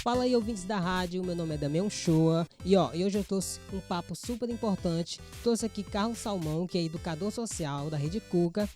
Fala aí, ouvintes da rádio, meu nome é Damião Shoa e hoje eu trouxe um papo super importante. Trouxe aqui Carlos Salmão, que é educador social da Rede Cuca.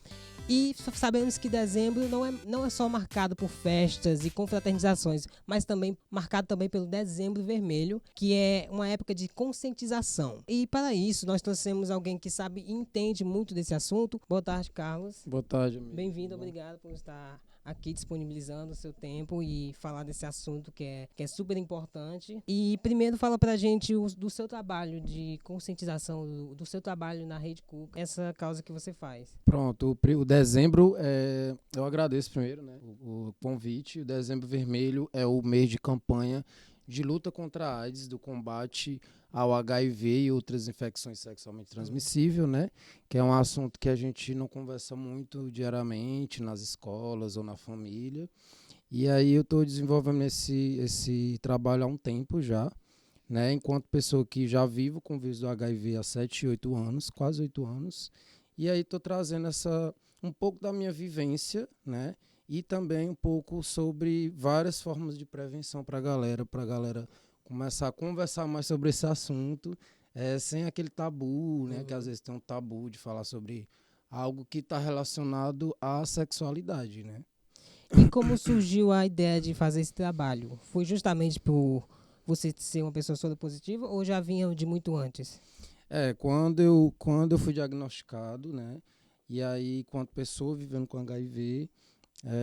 E sabemos que dezembro não é só marcado por festas e confraternizações, mas também marcado também pelo Dezembro Vermelho, que é uma época de conscientização. E para isso, nós trouxemos alguém que sabe e entende muito desse assunto. Boa tarde, Carlos. Boa tarde, amigo. Bem-vindo, obrigado por estar aqui disponibilizando o seu tempo e falar desse assunto que é super importante. E primeiro fala pra gente do seu trabalho de conscientização, do seu trabalho na Rede Cuca, essa causa que você faz. Pronto, o dezembro, eu agradeço primeiro, né, o convite. O Dezembro Vermelho é o mês de campanha de luta contra a AIDS, do combate ao HIV e outras infecções sexualmente transmissíveis, né? Que é um assunto que a gente não conversa muito diariamente nas escolas ou na família. E aí eu estou desenvolvendo esse trabalho há um tempo já, né? Enquanto pessoa que já vivo com o vírus do HIV há 7, 8 anos, quase 8 anos. E aí estou trazendo um pouco da minha vivência, né? E também um pouco sobre várias formas de prevenção para a galera começar a conversar mais sobre esse assunto, sem aquele tabu, né? Que às vezes tem um tabu de falar sobre algo que está relacionado à sexualidade, né? E como surgiu a ideia de fazer esse trabalho? Foi justamente por você ser uma pessoa soropositiva ou já vinha de muito antes? Quando eu fui diagnosticado, né? E aí, quanto pessoa vivendo com HIV,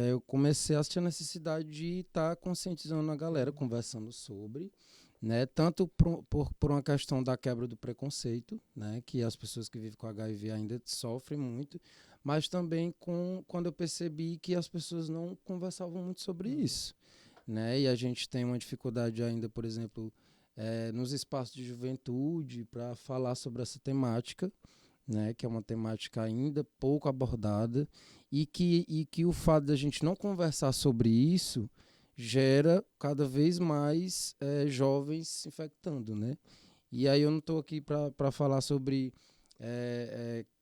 eu comecei a ter a necessidade de estar conscientizando a galera, conversando sobre, né? Tanto por uma questão da quebra do preconceito, né? Que as pessoas que vivem com HIV ainda sofrem muito, mas também quando eu percebi que as pessoas não conversavam muito sobre isso, né? E a gente tem uma dificuldade ainda, por exemplo, nos espaços de juventude para falar sobre essa temática, né, que é uma temática ainda pouco abordada e que o fato da gente não conversar sobre isso gera cada vez mais jovens se infectando, né? E aí eu não estou aqui para falar sobre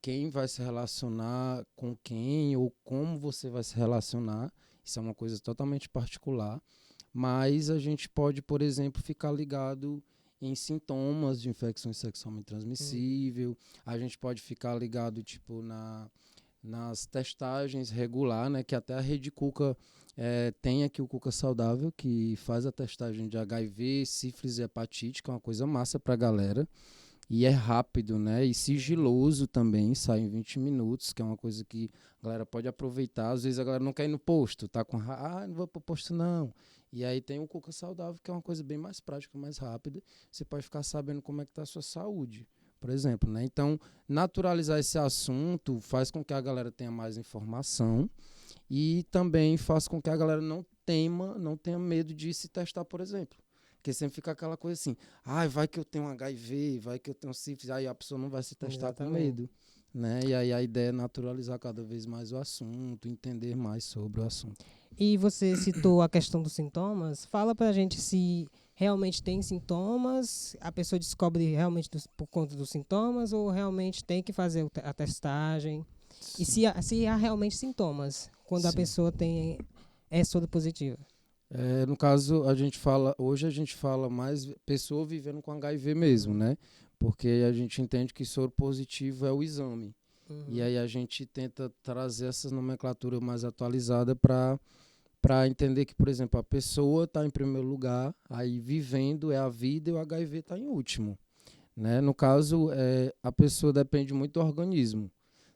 quem vai se relacionar com quem ou como você vai se relacionar. Isso é uma coisa totalmente particular. Mas a gente pode, por exemplo, ficar ligado em sintomas de infecções sexualmente transmissíveis. A gente pode ficar ligado tipo nas testagens regular, né? Que até a Rede Cuca tem aqui o Cuca Saudável, que faz a testagem de HIV, sífilis e hepatite, que é uma coisa massa pra galera. E é rápido, né? E sigiloso também, sai em 20 minutos, que é uma coisa que a galera pode aproveitar. Às vezes a galera não quer ir no posto, tá com não vou pro posto não. E aí tem o Cuca Saudável, que é uma coisa bem mais prática, mais rápida. Você pode ficar sabendo como é que tá a sua saúde, por exemplo, né? Então, naturalizar esse assunto faz com que a galera tenha mais informação e também faz com que a galera não tenha medo de se testar, por exemplo. Porque sempre fica aquela coisa assim, vai que eu tenho HIV, vai que eu tenho sífilis, aí a pessoa não vai se testar. Exatamente. Com medo, né? E aí a ideia é naturalizar cada vez mais o assunto, entender mais sobre o assunto. E você citou a questão dos sintomas. Fala pra gente se realmente tem sintomas, a pessoa descobre realmente por conta dos sintomas ou realmente tem que fazer a testagem. Sim. E se há realmente sintomas quando Sim. a pessoa é soropositiva. No caso, hoje a gente fala mais pessoa vivendo com HIV mesmo, né? Porque a gente entende que soro positivo é o exame. E aí a gente tenta trazer essas nomenclaturas mais atualizadas para entender que, por exemplo, a pessoa está em primeiro lugar, aí vivendo é a vida e o HIV está em último, né? No caso, a pessoa depende muito do organismo.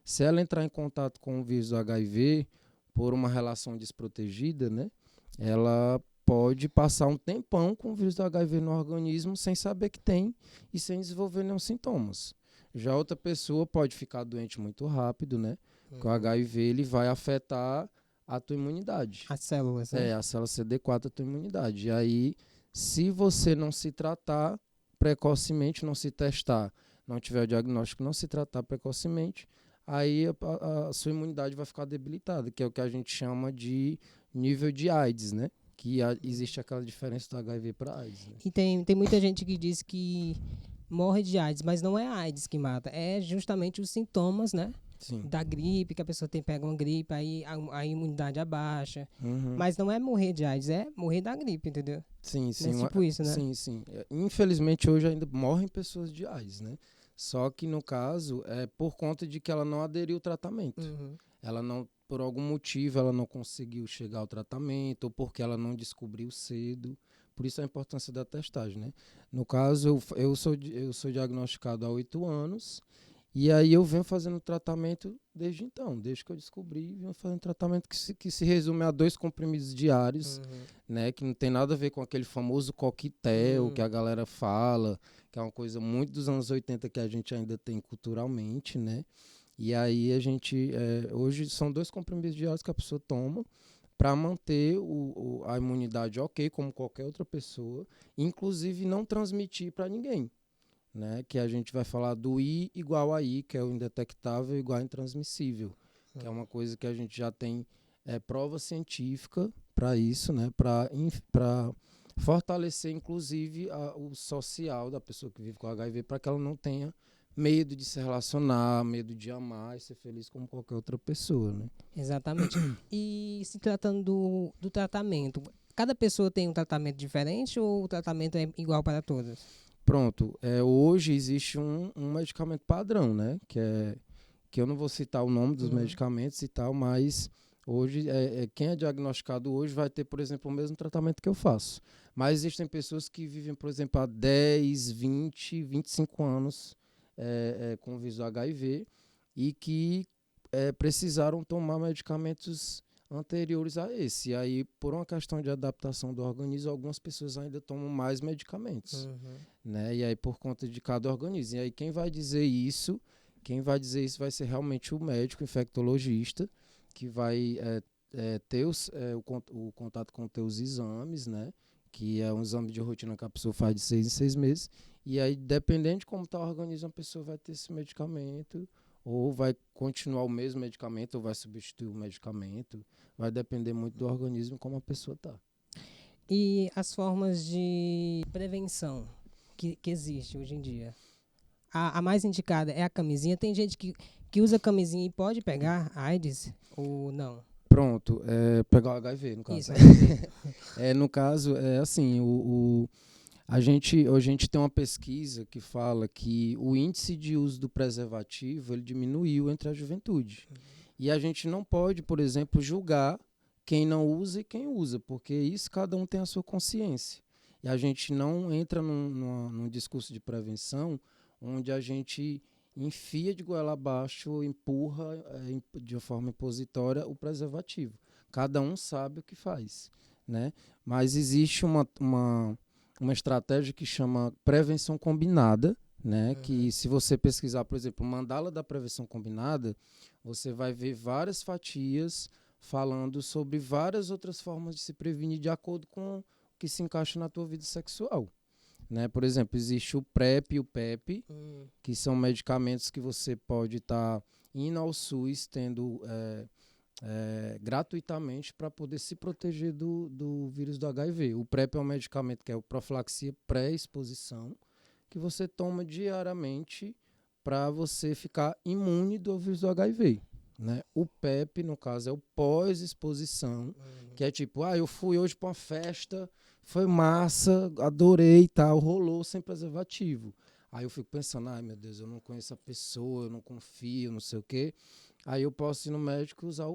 Se ela entrar em contato com o vírus do HIV por uma relação desprotegida, né? Ela pode passar um tempão com o vírus do HIV no organismo sem saber que tem e sem desenvolver nenhum sintomas. Já outra pessoa pode ficar doente muito rápido, né? Porque o HIV ele vai afetar a tua imunidade. As células, né? A célula CD4 da tua imunidade. E aí, se você não se tratar precocemente, não se testar, não tiver o diagnóstico, não se tratar precocemente, aí a sua imunidade vai ficar debilitada, que é o que a gente chama de nível de AIDS, né? Que existe aquela diferença do HIV para AIDS. Né? E tem muita gente que diz que morre de AIDS, mas não é a AIDS que mata, é justamente os sintomas, né? Sim. da gripe, que a pessoa pega uma gripe, aí a imunidade abaixa. Uhum. Mas não é morrer de AIDS, é morrer da gripe, entendeu? Sim, Não é tipo isso, né? sim, sim. Infelizmente hoje ainda morrem pessoas de AIDS, né? Só que no caso é por conta de que ela não aderiu ao tratamento. Uhum. Ela não, por algum motivo, ela não conseguiu chegar ao tratamento ou porque ela não descobriu cedo. Por isso a importância da testagem, né? No caso, eu sou diagnosticado há 8 anos e aí eu venho fazendo tratamento desde então, desde que eu descobri, venho fazendo tratamento que se resume a 2 comprimidos diários, Uhum. né? Que não tem nada a ver com aquele famoso coquetel que Uhum. a galera fala, que é uma coisa muito dos anos 80 que a gente ainda tem culturalmente, né? E aí a gente, hoje são 2 comprimidos diários que a pessoa toma para manter a imunidade ok, como qualquer outra pessoa, inclusive não transmitir para ninguém, né? Que a gente vai falar do I igual a I, que é o indetectável igual a intransmissível, que é uma coisa que a gente já tem prova científica para isso, né? Para fortalecer, inclusive, o social da pessoa que vive com HIV, para que ela não tenha medo de se relacionar, medo de amar e ser feliz como qualquer outra pessoa, né? Exatamente. E se tratando do tratamento, cada pessoa tem um tratamento diferente ou o tratamento é igual para todas? Pronto, hoje existe um medicamento padrão, né? Que eu não vou citar o nome dos Uhum. medicamentos e tal, mas hoje quem é diagnosticado hoje vai ter, por exemplo, o mesmo tratamento que eu faço. Mas existem pessoas que vivem, por exemplo, há 10, 20, 25 anos com o vírus do HIV e que precisaram tomar medicamentos anteriores a esse. E aí, por uma questão de adaptação do organismo, algumas pessoas ainda tomam mais medicamentos, Uhum. né? E aí, por conta de cada organismo. E aí, quem vai dizer isso vai ser realmente o médico infectologista, que vai ter o contato com teus exames, né? Que é um exame de rotina que a pessoa faz de 6 em 6 meses. E aí, dependendo de como está o organismo, a pessoa vai ter esse medicamento, ou vai continuar o mesmo medicamento, ou vai substituir o medicamento. Vai depender muito do organismo e como a pessoa está. E as formas de prevenção que existe hoje em dia? A mais indicada é a camisinha. Tem gente que usa camisinha e pode pegar AIDS ou não? Pronto, pegar o HIV, no caso. Isso, HIV. No caso, é assim, a gente tem uma pesquisa que fala que o índice de uso do preservativo ele diminuiu entre a juventude. E a gente não pode, por exemplo, julgar quem não usa e quem usa, porque isso cada um tem a sua consciência. E a gente não entra num discurso de prevenção onde a gente enfia de goela abaixo ou empurra de uma forma impositória o preservativo. Cada um sabe o que faz, né? Mas existe uma estratégia que chama prevenção combinada, né? Que se você pesquisar, por exemplo, mandala da prevenção combinada, você vai ver várias fatias falando sobre várias outras formas de se prevenir de acordo com o que se encaixa na tua vida sexual, né? Por exemplo, existe o PrEP e o PEP, que são medicamentos que você pode estar indo ao SUS tendo gratuitamente para poder se proteger do vírus do HIV. O PrEP é um medicamento que é a profilaxia pré-exposição, que você toma diariamente para você ficar imune do vírus do HIV. Né? O PEP, no caso, é o pós-exposição, que é tipo, eu fui hoje para uma festa, foi massa, adorei e tal, rolou sem preservativo. Aí eu fico pensando, ai meu Deus, eu não conheço a pessoa, eu não confio, não sei o quê. Aí eu posso ir no médico e usar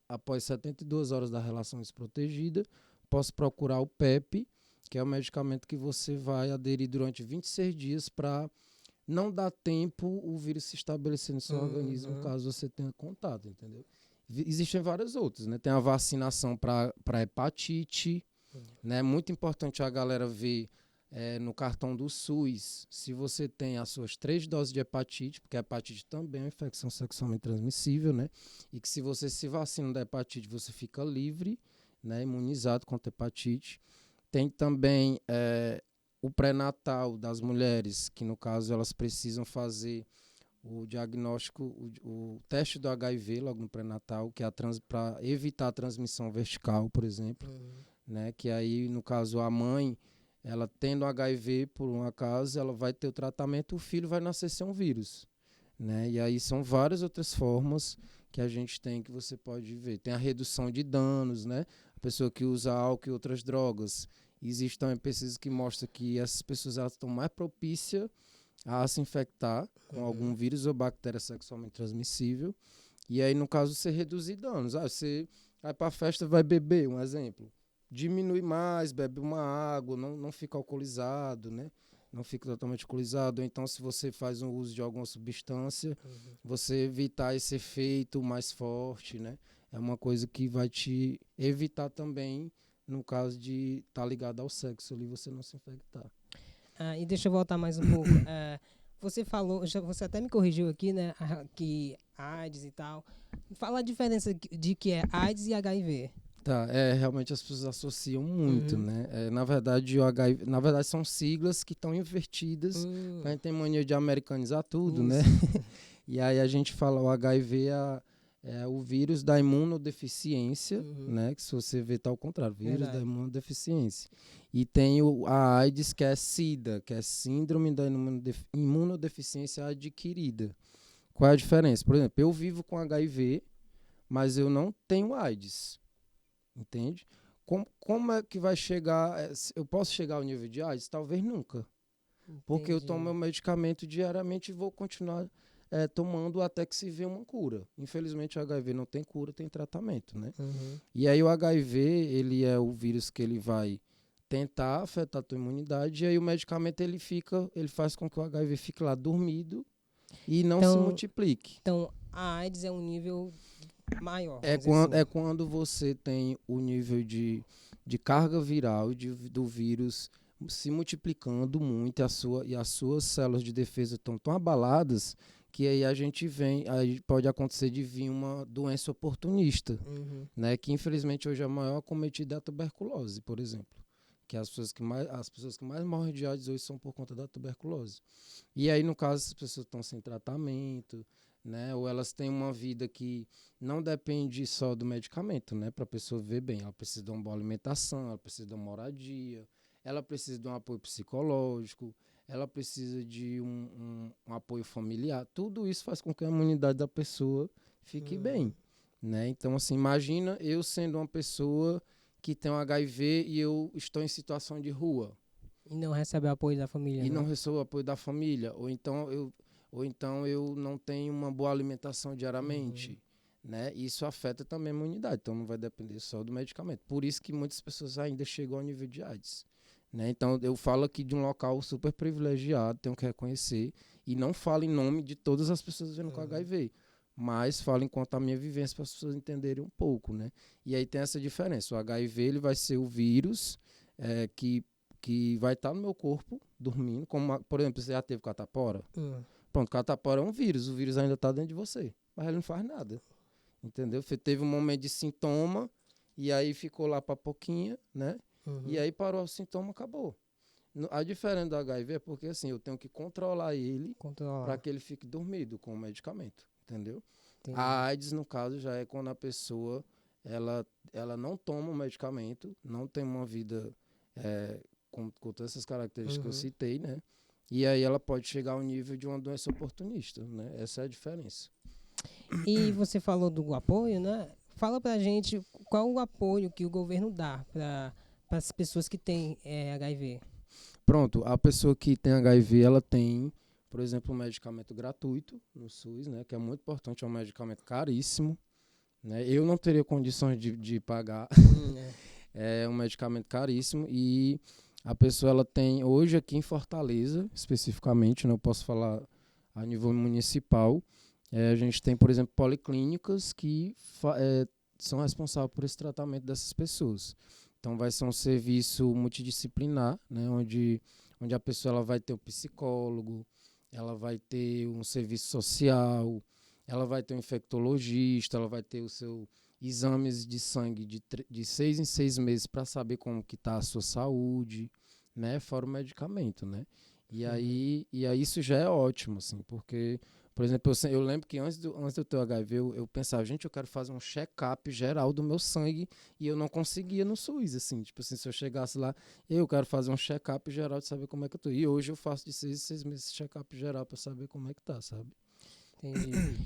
após 72 horas da relação desprotegida, posso procurar o PEP, que é o medicamento que você vai aderir durante 26 dias para não dar tempo o vírus se estabelecer no seu organismo caso você tenha contato, entendeu? Existem várias outras, né? Tem a vacinação para hepatite, né? Muito importante a galera ver no cartão do SUS se você tem as suas 3 doses de hepatite, porque a hepatite também é uma infecção sexualmente transmissível, né? E que se você se vacina da hepatite, você fica livre, né? Imunizado contra a hepatite. Tem também o pré-natal das mulheres, que no caso elas precisam fazer o diagnóstico, o teste do HIV logo no pré-natal, que é para evitar a transmissão vertical, por exemplo, né? Que aí, no caso, a mãe, ela tendo HIV por um acaso, ela vai ter o tratamento, o filho vai nascer sem um vírus, né? E aí são várias outras formas que a gente tem, que você pode ver. Tem a redução de danos, né? A pessoa que usa álcool e outras drogas. Existem também pesquisas que mostram que essas pessoas elas estão mais propícias a se infectar com algum vírus ou bactéria sexualmente transmissível. E aí, no caso, você reduzir danos. Você vai para a festa, vai beber, um exemplo. Diminui mais, bebe uma água, não fica alcoolizado, né? Não fica totalmente alcoolizado. Ou então, se você faz um uso de alguma substância, você evitar esse efeito mais forte, né? É uma coisa que vai te evitar também, no caso de estar ligado ao sexo ali, você não se infectar. E deixa eu voltar mais um pouco. Você falou, você até me corrigiu aqui, né? Que AIDS e tal. Fala a diferença de que é AIDS e HIV. Tá, realmente as pessoas associam muito, Uhum. né? Na verdade, o HIV, na verdade, são siglas que estão invertidas. A gente tem mania de americanizar tudo, né? Isso. E aí a gente fala, o HIV é o vírus da imunodeficiência, né? Que se você vê tá ao contrário, vírus da Verdade. imunodeficiência. E tem a AIDS, que é SIDA, que é síndrome da imunodeficiência adquirida. Qual é a diferença? Por exemplo, eu vivo com HIV, mas eu não tenho AIDS. Entende? Como é que vai chegar? Eu posso chegar ao nível de AIDS? Talvez nunca. Porque eu tomo meu medicamento diariamente e vou continuar tomando até que se vê uma cura. Infelizmente, o HIV não tem cura, tem tratamento, né? E aí o HIV, ele é o vírus que ele vai tentar afetar a tua imunidade, e aí o medicamento ele faz com que o HIV fique lá dormido e não se multiplique. Então, a AIDS é um nível maior. É quando você tem o nível de carga viral do vírus se multiplicando muito e as suas células de defesa estão tão abaladas que aí aí pode acontecer de vir uma doença oportunista, né? Que infelizmente hoje é a maior acometida é a tuberculose, por exemplo. Que as pessoas que mais morrem de AIDS hoje são por conta da tuberculose. E aí, no caso, as pessoas estão sem tratamento, né? Ou elas têm uma vida que não depende só do medicamento, né? Para a pessoa viver bem. Ela precisa de uma boa alimentação, ela precisa de uma moradia, ela precisa de um apoio psicológico, ela precisa de um apoio familiar. Tudo isso faz com que a imunidade da pessoa fique bem, né? Então, assim, imagina eu sendo uma pessoa que tem um HIV e eu estou em situação de rua. E não recebe o apoio da família, E não recebo o apoio da família. Ou então eu não tenho uma boa alimentação diariamente. Né? Isso afeta também a imunidade. Então não vai depender só do medicamento. Por isso que muitas pessoas ainda chegam ao nível de AIDS. Né? Então eu falo aqui de um local super privilegiado, tenho que reconhecer. E não falo em nome de todas as pessoas vivendo com HIV. Mas falo enquanto a minha vivência para as pessoas entenderem um pouco. Né? E aí tem essa diferença. O HIV ele vai ser o vírus que vai estar no meu corpo, dormindo, como, por exemplo, você já teve catapora? Pronto, catapora é um vírus, o vírus ainda está dentro de você, mas ele não faz nada, entendeu? Você teve um momento de sintoma, e aí ficou lá para pouquinho, né? E aí parou o sintoma, acabou. A diferença do HIV é porque, assim, eu tenho que controlar ele para que ele fique dormido com o medicamento, entendeu? Entendi. A AIDS, no caso, já é quando a pessoa, ela não toma o medicamento, não tem uma vida... com todas essas características que eu citei, né? E aí ela pode chegar ao nível de uma doença oportunista, né? Essa é a diferença. E você falou do apoio, né? Fala pra gente qual o apoio que o governo dá para as pessoas que têm HIV. Pronto, a pessoa que tem HIV, ela tem, por exemplo, um medicamento gratuito no SUS, né? Que é muito importante, é um medicamento caríssimo, né? Eu não teria condições de pagar. É um medicamento caríssimo e a pessoa ela tem, hoje aqui em Fortaleza, especificamente, não posso falar a nível municipal, a gente tem, por exemplo, policlínicas que são responsáveis por esse tratamento dessas pessoas. Então vai ser um serviço multidisciplinar, né, onde a pessoa ela vai ter um psicólogo, ela vai ter um serviço social, ela vai ter um infectologista, ela vai ter o seu exames de sangue de 6 em 6 meses para saber como que está a sua saúde, né? Fora o medicamento, né? E aí isso já é ótimo, assim, porque, por exemplo, eu lembro que antes do ter HIV, eu pensava, gente, eu quero fazer um check-up geral do meu sangue e eu não conseguia no SUS, assim, tipo assim, se eu chegasse lá, eu quero fazer um check-up geral de saber como é que eu tô. E hoje eu faço de 6 em 6 meses check-up geral para saber como é que tá, sabe? Entendi.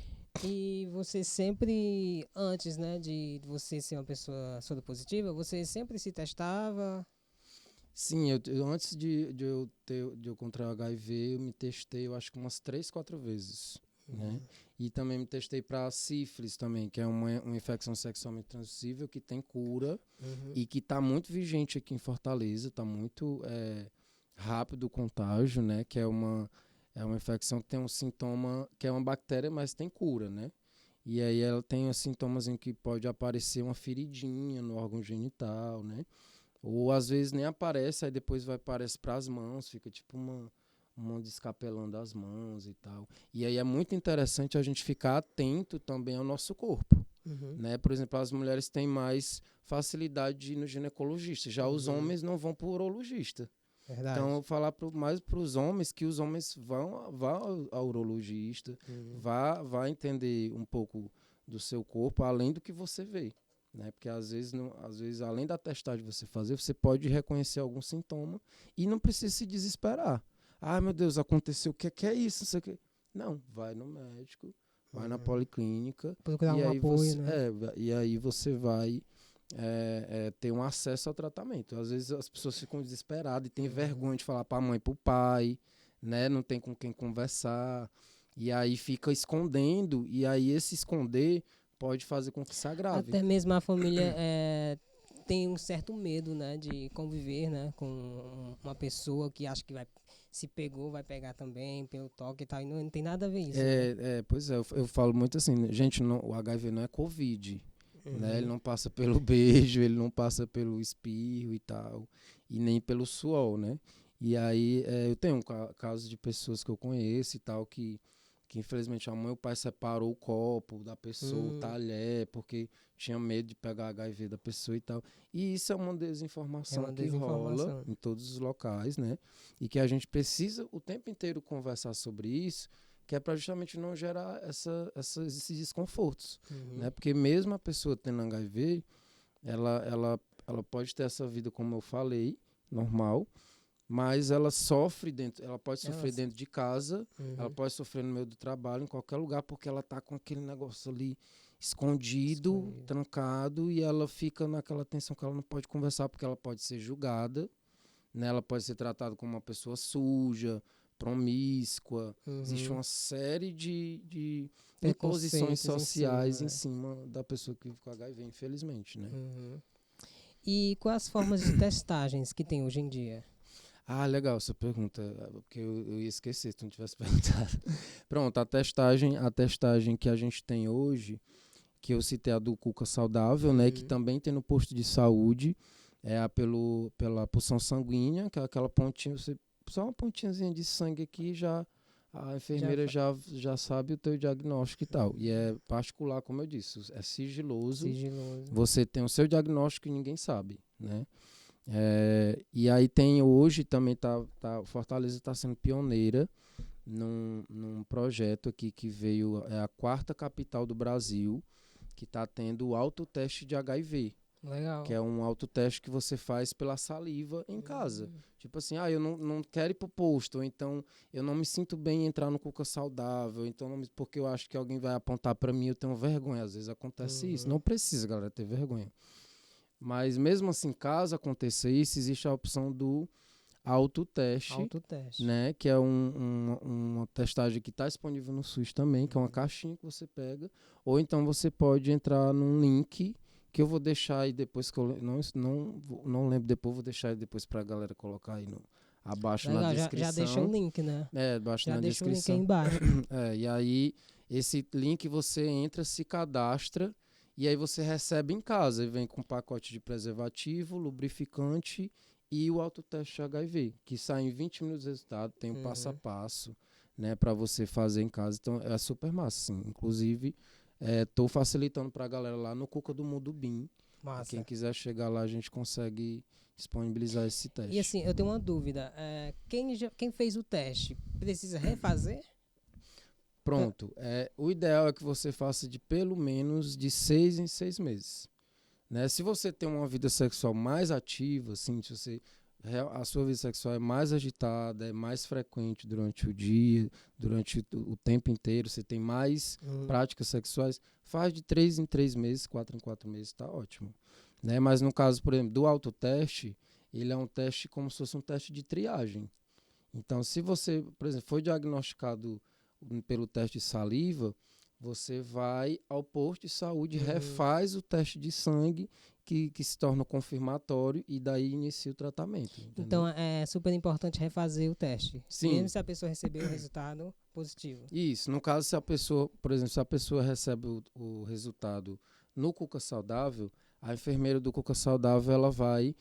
E você sempre, antes, né, de você ser uma pessoa soropositiva, você sempre se testava? Sim, antes de eu contrair o HIV, eu me testei, eu acho que umas 3, 4 vezes, né? E também me testei para sífilis também, que é uma infecção sexualmente transmissível que tem cura Uhum. e que está muito vigente aqui em Fortaleza, está muito rápido o contágio, né? Que é uma infecção que tem um sintoma, que é uma bactéria, mas tem cura, né? E aí ela tem os sintomas em que pode aparecer uma feridinha no órgão genital, né? Ou às vezes nem aparece, aí depois vai aparecer para as mãos, fica tipo uma descapelando as mãos e tal. E aí é muito interessante a gente ficar atento também ao nosso corpo, Uhum. né? Por exemplo, as mulheres têm mais facilidade de ir no ginecologista, já os homens não vão para o urologista. Então, eu Verdade. vou falar mais para os homens que os homens vão ao urologista, Uhum. vá entender um pouco do seu corpo, além do que você vê. Né? Porque às vezes, além da testagem você fazer, você pode reconhecer algum sintoma e não precisa se desesperar. Ah, meu Deus, aconteceu, o que é isso? Não sei o quê. Não, vai no médico, vai na Uhum. policlínica Procurar e um aí apoio, você, né? e aí você vai ter um acesso ao tratamento. Às vezes as pessoas ficam desesperadas e têm vergonha de falar para a mãe e para o pai, né? Não tem com quem conversar. E aí fica escondendo, e aí esse esconder pode fazer com que se agrave. Até mesmo a família tem um certo medo, né, de conviver, né, com uma pessoa que acha que vai, se pegou, vai pegar também pelo toque e tal. E não tem nada a ver isso, né? Pois é, eu falo muito assim, gente, o HIV não é Covid, né? Ele Uhum. não passa pelo beijo, ele não passa pelo espirro e tal, e nem pelo suor, né? E aí eu tenho casos de pessoas que eu conheço e tal, que infelizmente a mãe e o pai separou o copo da pessoa, o Hum, talher, porque tinha medo de pegar HIV da pessoa e tal. E isso é uma é desinformação uma que rola desinformação. em todos os locais, né? E que a gente precisa o tempo inteiro conversar sobre isso, que é para justamente não gerar esses desconfortos, Uhum. né? Porque mesmo a pessoa tendo HIV, ela pode ter essa vida, como eu falei, normal, mas ela pode sofrer Elas, dentro de casa, ela uhum. pode sofrer no meio do trabalho, em qualquer lugar, porque ela tá com aquele negócio ali escondido, Escondido. trancado, e ela fica naquela tensão que ela não pode conversar, porque ela pode ser julgada, né? Ela pode ser tratada como uma pessoa suja, promíscua. Existe Uhum. uma série de imposições Preconceitos em cima, sociais em né? cima da pessoa que vive com HIV, infelizmente, né? Uhum. E quais as formas de testagens que tem hoje em dia? Ah, legal essa pergunta, porque eu ia esquecer se tu não tivesse perguntado. Pronto, a testagem que a gente tem hoje, que eu citei a do Cuca Saudável, né, que Uhum. também tem no posto de saúde, é pela pulsão sanguínea, que é aquela pontinha, só uma pontinhazinha de sangue aqui a Já enfermeira já sabe o teu diagnóstico e tal. E é particular, como eu disse, é sigiloso, sigiloso. você tem o seu diagnóstico e ninguém sabe, né? E aí tem hoje também Fortaleza está sendo pioneira num projeto aqui que veio, é a quarta capital do Brasil, que está tendo o autoteste de HIV, que Legal. é um autoteste que você faz pela saliva em casa. Hum. Tipo assim, eu não quero ir pro posto, ou então eu não me sinto bem em entrar no Cuca Saudável, então porque eu acho que alguém vai apontar para mim, eu tenho vergonha. Às vezes acontece isso. Não Uhum. precisa, galera, ter vergonha. Mas mesmo assim, caso aconteça isso, existe a opção do autoteste, Autoteste. né? Que é uma testagem que está disponível no SUS também, que é uma Uhum. caixinha que você pega. Ou então você pode entrar num link que eu vou deixar aí depois, que eu não lembro depois, vou deixar aí depois para a galera colocar aí abaixo na Legal, já deixa o descrição. link, né? Abaixo Já na deixa o link aí descrição. embaixo. E aí, esse link você entra, se cadastra, e aí você recebe em casa. E vem com um pacote de preservativo, lubrificante e o autoteste HIV, que sai em 20 minutos de resultado, tem um passo a Uhum. passo, né, para você fazer em casa. Então é super massa, sim. Inclusive, tô facilitando para a galera lá no Cuca do Mundo BIM. E quem Massa. quiser chegar lá, a gente consegue disponibilizar esse E teste. assim, eu tenho uma dúvida. Quem fez o teste precisa refazer? Pra- Pronto. O ideal é que você faça de pelo menos de 6 em 6 meses. Né? Se você tem uma vida sexual mais ativa, assim, se você a sua vida sexual é mais agitada, é mais frequente durante o dia, durante o tempo inteiro, você tem mais práticas sexuais, faz de 3 em 3 meses, 4 em 4 meses, está ótimo. Né? Mas no caso, por exemplo, do autoteste, ele é um teste como se fosse um teste de triagem. Então, se você, por exemplo, foi diagnosticado pelo teste de saliva, você vai ao posto de saúde, refaz o teste de sangue, que se torna confirmatório, e daí inicia o tratamento. Entendeu? Então, é super importante refazer o teste. Sim. Mesmo se a pessoa receber o resultado positivo. Isso. No caso, se a pessoa, por exemplo, se a pessoa recebe o resultado no Cuca Saudável, a enfermeira do Cuca Saudável, ela vai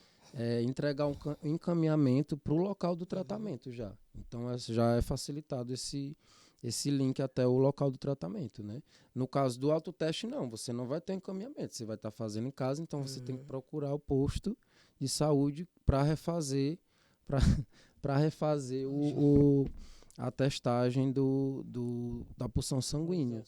entregar um encaminhamento para o local do tratamento já. Então, já é facilitado esse link até o local do tratamento, né? No caso do autoteste, não, você não vai ter encaminhamento, você vai estar fazendo em casa, então você tem que procurar o posto de saúde para refazer a testagem da pulsão sanguínea.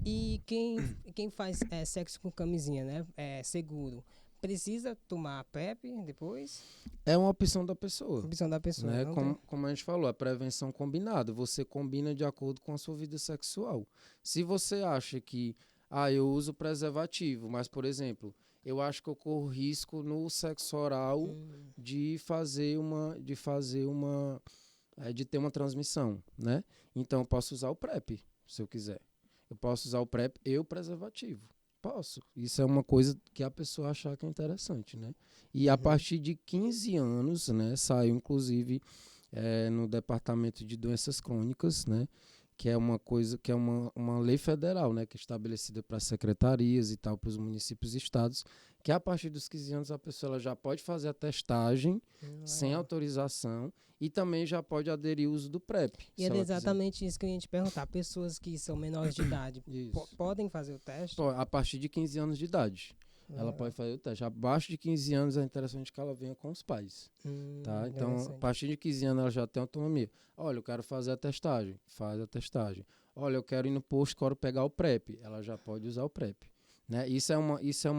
E quem faz sexo com camisinha, né? Seguro, precisa tomar PrEP depois? É uma opção da pessoa. Opção da pessoa. Né? Como a gente falou, a prevenção combinada. Você combina de acordo com a sua vida sexual. Se você acha que, eu uso preservativo, mas, por exemplo, eu acho que eu corro risco no sexo oral de ter uma transmissão, né? Então, eu posso usar o PrEP, se eu quiser. Eu posso usar o PrEP e o preservativo. Posso. Isso é uma coisa que a pessoa achar que é interessante, né? E a partir de 15 anos, né, saiu inclusive no Departamento de Doenças Crônicas, né, que é uma coisa, que é uma lei federal, né, que é estabelecida para secretarias e tal, para os municípios e estados, que a partir dos 15 anos a pessoa ela já pode fazer a testagem sem autorização e também já pode aderir ao uso do PrEP. E é exatamente isso que eu ia te perguntar. Pessoas que são menores de idade podem fazer o teste? A partir de 15 anos de idade. Ela pode fazer o teste. Abaixo de 15 anos é interessante que ela venha com os pais. Tá? Então, a partir de 15 anos ela já tem autonomia. Olha, eu quero fazer a testagem. Faz a testagem. Olha, eu quero ir no posto, quero pegar o PrEP. Ela já pode usar o PrEP. Né? Isso é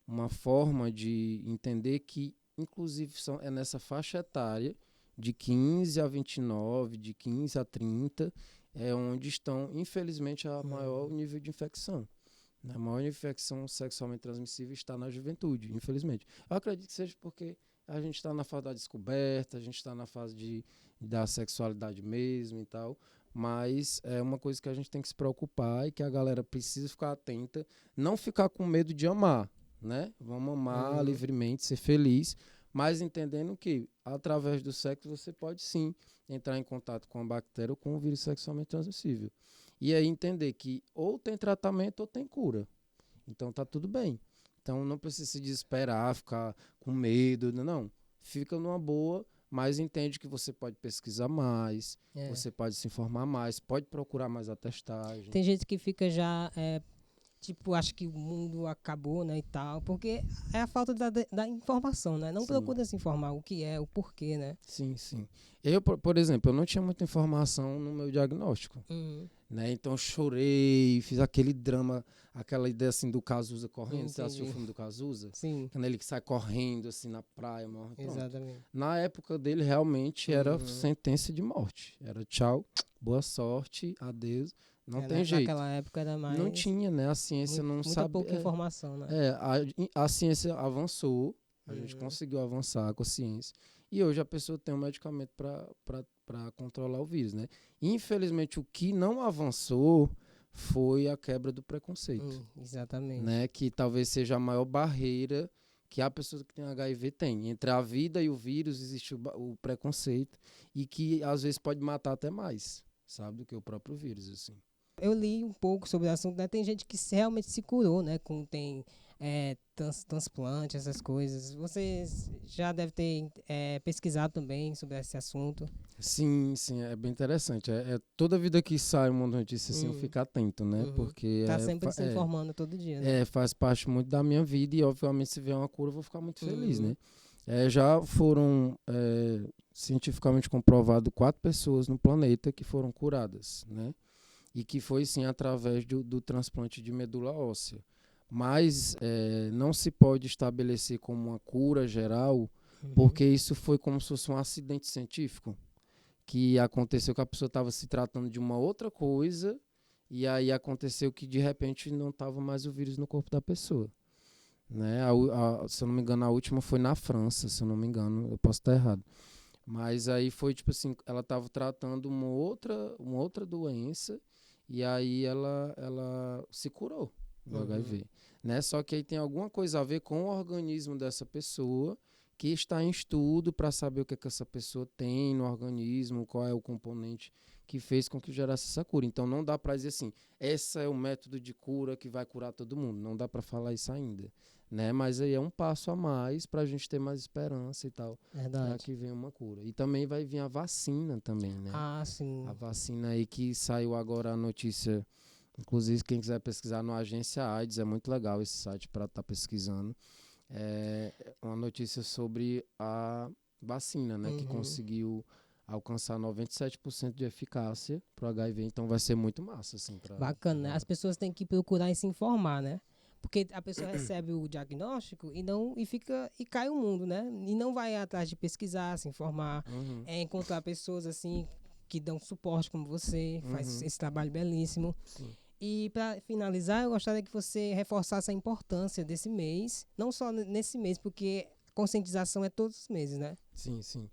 uma forma de entender que, inclusive, é nessa faixa etária de 15 a 29, de 15 a 30, é onde estão, infelizmente, a maior nível de infecção. A maior infecção sexualmente transmissível está na juventude, infelizmente. Eu acredito que seja porque a gente está na fase da descoberta, a gente está na fase da sexualidade mesmo e tal, mas é uma coisa que a gente tem que se preocupar e que a galera precisa ficar atenta, não ficar com medo de amar, né? Vamos amar livremente, ser feliz, mas entendendo que através do sexo você pode sim entrar em contato com a bactéria ou com o vírus sexualmente transmissível. E aí entender que ou tem tratamento ou tem cura. Então tá tudo bem. Então não precisa se desesperar, ficar com medo, não. Fica numa boa, mas entende que você pode pesquisar mais, você pode se informar mais, pode procurar mais a testagem. Tem gente que fica já, acha que o mundo acabou, né, e tal, porque é a falta da informação, né? Não procura se informar o que é, o porquê, né? Sim, sim. Eu, por exemplo, eu não tinha muita informação no meu diagnóstico. Né? Então eu chorei, fiz aquele drama, aquela ideia assim do Cazuza correndo. Você assistiu o filme do Cazuza? Sim. Quando ele sai correndo assim na praia, morre. Exatamente. Na época dele realmente era sentença de morte. Era tchau, boa sorte, adeus. Não tem jeito. Naquela época era mais... Não tinha, né? A ciência não sabia. Muita pouca informação, né? A ciência avançou, a gente conseguiu avançar com a ciência. E hoje a pessoa tem um medicamento para controlar o vírus, né? Infelizmente, o que não avançou foi a quebra do preconceito. Exatamente. Né? Que talvez seja a maior barreira que a pessoa que tem HIV tem. Entre a vida e o vírus existe o preconceito e que às vezes pode matar até mais, sabe, do que o próprio vírus, assim. Eu li um pouco sobre o assunto, né? Tem gente que realmente se curou, né? Tem transplante, essas coisas. Você já deve ter pesquisado também sobre esse assunto. Sim, é bem interessante. Toda vida que sai um monte de notícia, assim, eu fico atento, né? Porque tá sempre se informando todo dia, né? Faz parte muito da minha vida e, obviamente, se vier uma cura, eu vou ficar muito feliz, né? Já foram cientificamente comprovado 4 pessoas no planeta que foram curadas, né? E que foi, sim, através do transplante de medula óssea. Mas não se pode estabelecer como uma cura geral, porque isso foi como se fosse um acidente científico, que aconteceu que a pessoa estava se tratando de uma outra coisa, e aí aconteceu que de repente não estava mais o vírus no corpo da pessoa. Né? Se eu não me engano, a última foi na França, se eu não me engano, eu posso estar errado. Mas aí foi tipo assim, ela estava tratando uma outra doença e aí ela se curou do HIV. Né? Só que aí tem alguma coisa a ver com o organismo dessa pessoa que está em estudo para saber o que essa pessoa tem no organismo, qual é o componente que fez com que gerasse essa cura. Então não dá para dizer assim, esse é o método de cura que vai curar todo mundo. Não dá para falar isso ainda. Né? Mas aí é um passo a mais para a gente ter mais esperança e tal, para que venha uma cura. E também vai vir a vacina também, né? Ah, sim. A vacina aí que saiu agora a notícia, inclusive quem quiser pesquisar no Agência AIDS, é muito legal esse site para estar pesquisando. É uma notícia sobre a vacina, né? Que conseguiu alcançar 97% de eficácia para o HIV, então vai ser muito massa, assim. Bacana, né? As pessoas têm que procurar e se informar, né? Porque a pessoa recebe o diagnóstico e cai o mundo, né? E não vai atrás de pesquisar, se informar, encontrar pessoas assim que dão suporte como você, faz esse trabalho belíssimo. Sim. E para finalizar, eu gostaria que você reforçasse a importância desse mês, não só nesse mês, porque conscientização é todos os meses, né? Sim, sim.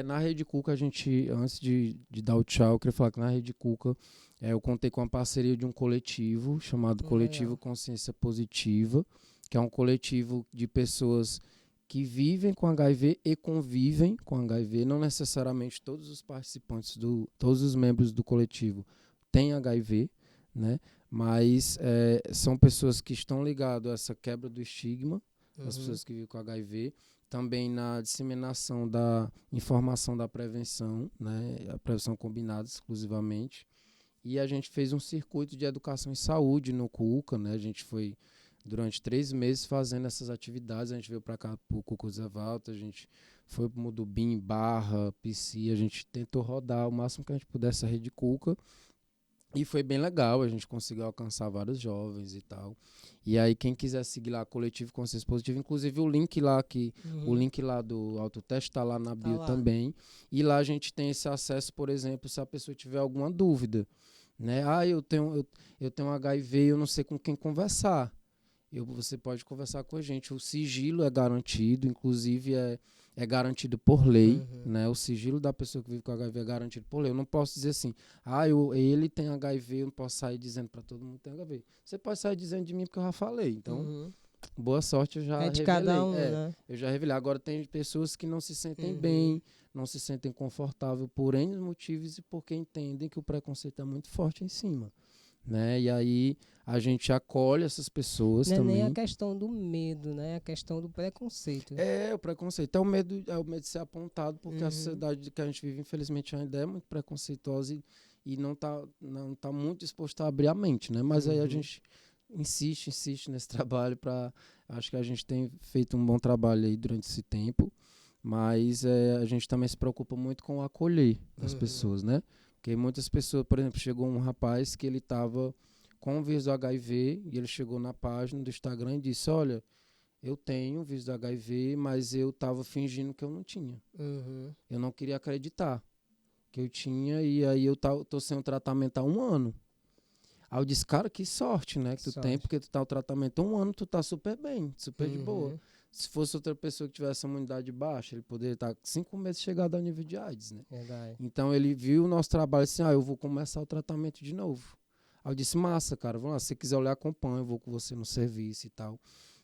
Na Rede Cuca, a gente, antes de dar o tchau, eu queria falar que na Rede Cuca eu contei com a parceria de um coletivo chamado Coletivo Consciência Positiva, que é um coletivo de pessoas que vivem com HIV e convivem com HIV. Não necessariamente todos os participantes, todos os membros do coletivo têm HIV, né? Mas são pessoas que estão ligadas a essa quebra do estigma das pessoas que vivem com HIV, também na disseminação da informação da prevenção, né? A prevenção combinada exclusivamente. E a gente fez um circuito de educação em saúde no CUCA, né? A gente foi durante 3 meses fazendo essas atividades. A gente veio para cá, para o CUCA Zé Walter, a gente foi para o Mudubim, Barra, Pici, a gente tentou rodar o máximo que a gente pudesse a Rede CUCA. E foi bem legal, a gente conseguiu alcançar vários jovens e tal. E aí quem quiser seguir lá, Coletivo Consciência Positiva, inclusive o link lá do autoteste está lá na bio também. E lá a gente tem esse acesso, por exemplo, se a pessoa tiver alguma dúvida, né? Eu tenho HIV e eu não sei com quem conversar. Você pode conversar com a gente. O sigilo é garantido, inclusive é garantido por lei, né? O sigilo da pessoa que vive com HIV é garantido por lei. Eu não posso dizer assim, ele tem HIV, eu não posso sair dizendo para todo mundo que tem HIV. Você pode sair dizendo de mim porque eu já falei. Então, boa sorte, eu já revelei. Cada um, né? Eu já revelei. Agora tem pessoas que não se sentem bem, não se sentem confortáveis por N motivos e porque entendem que o preconceito é muito forte em cima. Né? E aí a gente acolhe essas pessoas também. Não é nem a questão do medo, né? É a questão do preconceito. O preconceito. É o medo de ser apontado, porque a sociedade que a gente vive, infelizmente, ainda é muito preconceituosa e não tá muito disposta a abrir a mente, né? Mas aí a gente insiste nesse trabalho acho que a gente tem feito um bom trabalho aí durante esse tempo, mas a gente também se preocupa muito com acolher as pessoas, né? Porque muitas pessoas, por exemplo, chegou um rapaz que ele estava com o vírus do HIV e ele chegou na página do Instagram e disse, olha, eu tenho vírus do HIV, mas eu estava fingindo que eu não tinha. Eu não queria acreditar que eu tinha e aí eu tô sem o tratamento há 1 ano. Aí eu disse, cara, que sorte, né, que tu tem, porque tu tá o tratamento há 1 ano, tu tá super bem, super de boa. Se fosse outra pessoa que tivesse uma imunidade baixa, ele poderia estar 5 meses chegado ao nível de AIDS, né? Então ele viu o nosso trabalho assim, eu vou começar o tratamento de novo. Aí eu disse, massa, cara, vamos lá, se você quiser olhar, acompanha, eu vou com você no serviço e tal.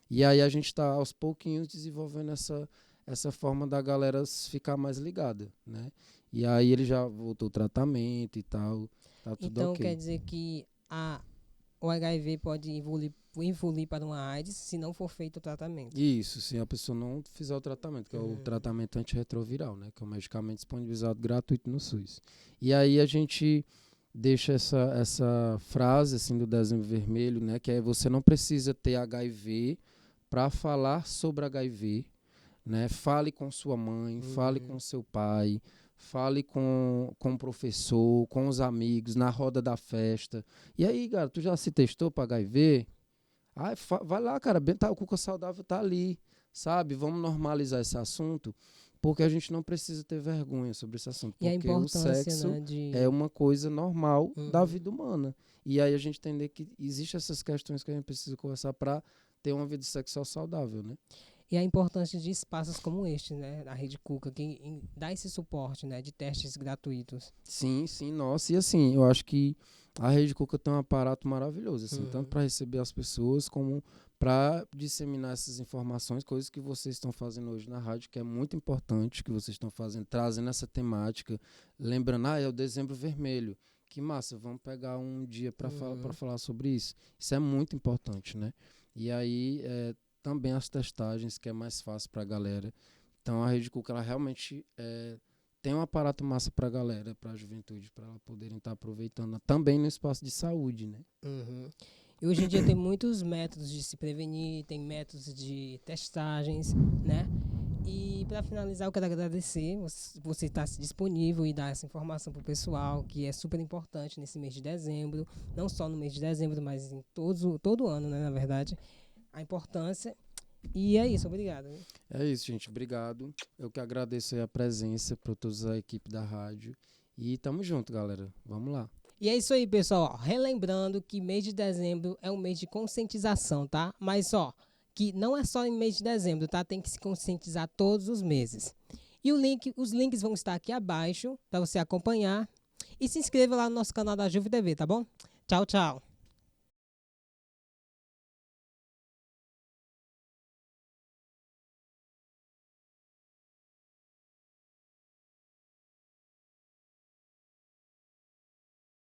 E aí a gente está aos pouquinhos desenvolvendo essa forma da galera ficar mais ligada, né? E aí ele já voltou o tratamento e tal, tá tudo então ok. Quer dizer que o HIV pode evoluir para uma AIDS se não for feito o tratamento. Isso, se a pessoa não fizer o tratamento, que é o tratamento antirretroviral, né? Que é um medicamento disponibilizado gratuito no SUS. E aí a gente deixa essa frase assim do Dezembro Vermelho, né? Que é você não precisa ter HIV para falar sobre HIV, né? Fale com sua mãe, fale com seu pai, fale com o professor, com os amigos, na roda da festa. E aí, cara, tu já se testou para HIV? Vai lá, cara, o Cuca Saudável tá ali. sabe? Vamos normalizar esse assunto, porque a gente não precisa ter vergonha sobre esse assunto. E a Porque o importância, sexo né, de... é uma coisa normal da Uhum. vida humana. E aí a gente entender que existem essas questões que a gente precisa conversar para ter uma vida sexual saudável, né? E a importância de espaços como este, né, da Rede Cuca, que dá esse suporte, né, de testes gratuitos. Sim, sim, nossa. E assim, eu acho que a Rede Cuca tem um aparato maravilhoso, assim, tanto Uhum. para receber as pessoas como para disseminar essas informações, coisas que vocês estão fazendo hoje na rádio, que é muito importante, que vocês estão fazendo, trazendo essa temática, lembrando, é o Dezembro Vermelho. Que massa, vamos pegar um dia para falar sobre isso. Isso é muito importante, né? E aí, também as testagens, que é mais fácil para a galera. Então, a Rede Cuca, ela realmente tem um aparato massa para a galera, para a juventude, para ela poderem estar aproveitando também no espaço de saúde, né? Uhum. E hoje em dia tem muitos métodos de se prevenir, tem métodos de testagens, né? E para finalizar, eu quero agradecer você estar disponível e dar essa informação para o pessoal, que é super importante nesse mês de dezembro, não só no mês de dezembro, mas em todo ano, né, na verdade, a importância. E é isso, obrigado. É isso, gente. Obrigado. Eu que agradeço aí a presença para toda a equipe da rádio. E tamo junto, galera. Vamos lá. E é isso aí, pessoal. Ó, relembrando que mês de dezembro é um mês de conscientização, tá? Mas, ó, que não é só em mês de dezembro, tá? Tem que se conscientizar todos os meses. E os links vão estar aqui abaixo para você acompanhar. E se inscreva lá no nosso canal da Juve TV, tá bom? Tchau, tchau.